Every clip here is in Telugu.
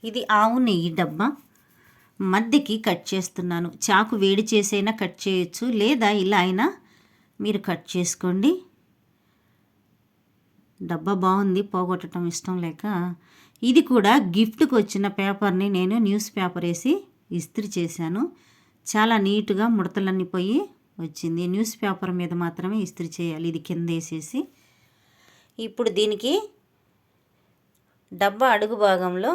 ఇది ఆవు నెయ్యి డబ్బా మధ్యకి కట్ చేస్తున్నాను. చాకు వేడి చేసైనా కట్ చేయొచ్చు, లేదా ఇలా అయినా మీరు కట్ చేసుకోండి. డబ్బా బాగుంది, పోగొట్టడం ఇష్టం లేక. ఇది కూడా గిఫ్ట్కి వచ్చిన పేపర్ని నేను న్యూస్ పేపర్ వేసి ఇస్త్రీ చేశాను. చాలా నీట్గా ముడతలన్నీ పోయి వచ్చింది. న్యూస్ పేపర్ మీద మాత్రమే ఇస్త్రీ చేయాలి, ఇది కింద వేసేసి. ఇప్పుడు దీనికి డబ్బా అడుగు భాగంలో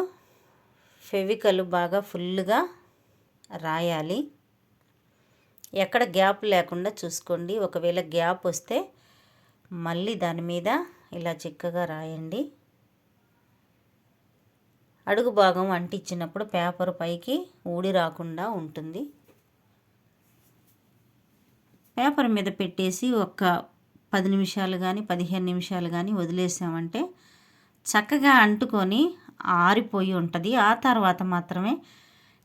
ఫెవికల్ బాగా ఫుల్గా రాయాలి. ఎక్కడ గ్యాప్ లేకుండా చూసుకోండి. ఒకవేళ గ్యాప్ వస్తే మళ్ళీ దాని మీద ఇలా చిక్కగా రాయండి. అడుగు భాగం అంటించినప్పుడు పేపర్ పైకి ఊడి రాకుండా ఉంటుంది. పేపర్ మీద పెట్టేసి ఒక 10 నిమిషాలు కానీ 15 నిమిషాలు కానీ వదిలేసామంటే చక్కగా అంటుకొని ఆరిపోయి ఉంటుంది. ఆ తర్వాత మాత్రమే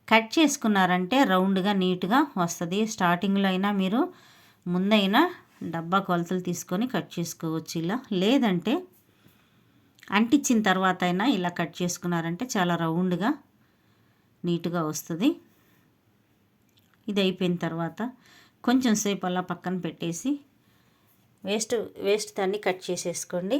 కట్ చేసుకున్నారంటే రౌండ్గా నీట్గా వస్తుంది. స్టార్టింగ్లో అయినా మీరు ముందైనా డబ్బా కొలతలు తీసుకొని కట్ చేసుకోవచ్చు ఇలా. లేదంటే అంటించిన తర్వాత అయినా ఇలా కట్ చేసుకున్నారంటే చాలా రౌండ్గా నీట్గా వస్తుంది. ఇది అయిపోయిన తర్వాత కొంచెం సేపు అలా పక్కన పెట్టేసి వేస్ట్ దాన్ని కట్ చేసేసుకోండి.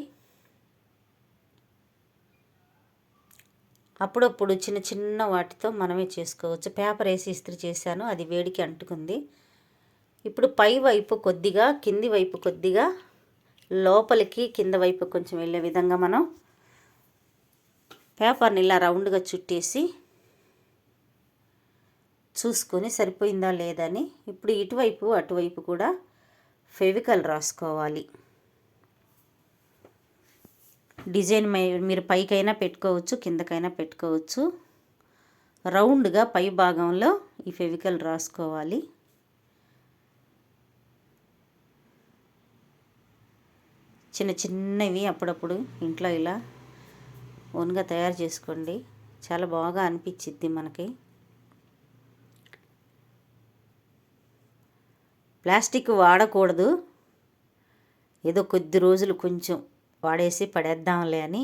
అప్పుడప్పుడు చిన్న చిన్న వాటితో మనమే చేసుకోవచ్చు. పేపర్ వేసి ఇస్త్రీ చేశాను, అది వేడికి అంటుకుంది. ఇప్పుడు పై వైపు కొద్దిగా, కింది వైపు కొద్దిగా, లోపలికి కింద వైపు కొంచెం వెళ్ళే విధంగా మనం పేపర్ని ఇలా రౌండ్గా చుట్టేసి చూసుకొని సరిపోయిందా లేదని ఇప్పుడు ఇటువైపు అటువైపు కూడా ఫెవికల్ రాసుకోవాలి. డిజైన్ మీరు పైకైనా పెట్టుకోవచ్చు, కిందకైనా పెట్టుకోవచ్చు. రౌండ్గా పై భాగంలో ఈ ఫెవికల్ రాసుకోవాలి. చిన్న చిన్నవి అప్పుడప్పుడు ఇంట్లో ఇలా ఓన్గా తయారు చేసుకోండి, చాలా బాగా అనిపించిద్ది మనకి. ప్లాస్టిక్ వాడకూడదు, ఏదో కొద్ది రోజులు కొంచెం వాడేసి పడేద్దాంలే అని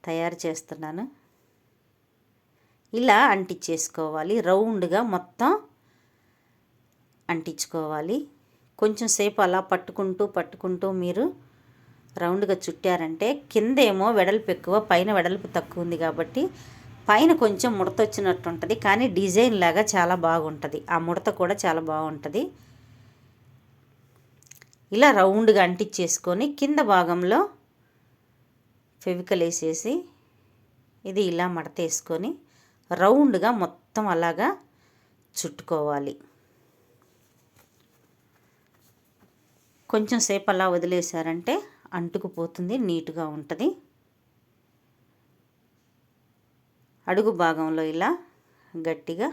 తయారు చేస్తున్నాను. ఇలా అంటించేసుకోవాలి, రౌండ్గా మొత్తం అంటించుకోవాలి. కొంచెం సేపు అలా పట్టుకుంటూ మీరు రౌండ్గా చుట్టారంటే కిందేమో వెడల్పు ఎక్కువ, పైన వెడల్పు తక్కువ ఉంది కాబట్టి పైన కొంచెం ముడత వచ్చినట్టు ఉంటుంది, కానీ డిజైన్ లాగా చాలా బాగుంటుంది. ఆ ముడత కూడా చాలా బాగుంటుంది. ఇలా రౌండ్గా అంటించేసుకొని కింద భాగంలో ఫెవికల్ వేసేసి ఇది ఇలా మడత వేసుకొని రౌండ్గా మొత్తం అలాగా చుట్టుకోవాలి. కొంచెం సేపు అలా వదిలేశారంటే అంటుకుపోతుంది, నీట్గా ఉంటుంది. అడుగు భాగంలో ఇలా గట్టిగా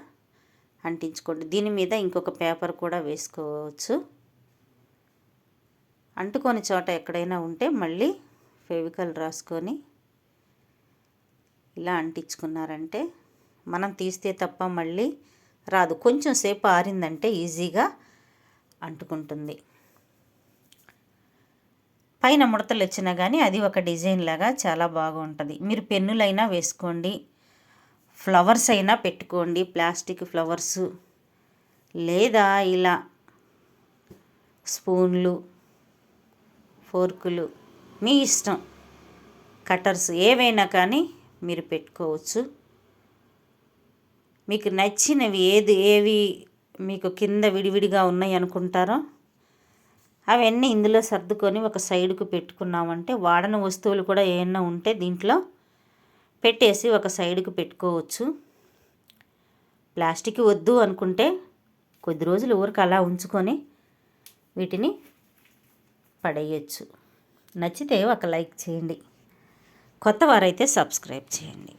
అంటించుకోండి. దీని మీద ఇంకొక పేపర్ కూడా వేసుకోవచ్చు. అంటుకొని చోట ఎక్కడైనా ఉంటే మళ్ళీ ఫెవికల్ రాసుకొని ఇలా అంటించుకున్నారంటే మనం తీస్తే తప్ప మళ్ళీ రాదు. కొంచెం సేపు ఆరిందంటే ఈజీగా అంటుకుంటుంది. పైన ముడతలు వచ్చినా కానీ అది ఒక డిజైన్ లాగా చాలా బాగుంటుంది. మీరు పెన్నులైనా వేసుకోండి, ఫ్లవర్స్ అయినా పెట్టుకోండి, ప్లాస్టిక్ ఫ్లవర్స్, లేదా ఇలా స్పూన్లు, ఫోర్కులు, మీ ఇష్టం, కట్టర్స్ ఏవైనా కానీ మీరు పెట్టుకోవచ్చు. మీకు నచ్చినవి ఏవి మీకు కింద విడివిడిగా ఉన్నాయి అనుకుంటారో అవన్నీ ఇందులో సర్దుకొని ఒక సైడ్కు పెట్టుకున్నామంటే వాడని వస్తువులు కూడా ఏమన్నా ఉంటే దీంట్లో పెట్టేసి ఒక సైడ్కు పెట్టుకోవచ్చు. ప్లాస్టిక్ వద్దు అనుకుంటే కొద్ది రోజులు ఊరికి అలా ఉంచుకొని వీటిని పడేయచ్చు. నచ్చితే ఒక లైక్ చేయండి, కొత్త వారైతే సబ్స్క్రైబ్ చేయండి.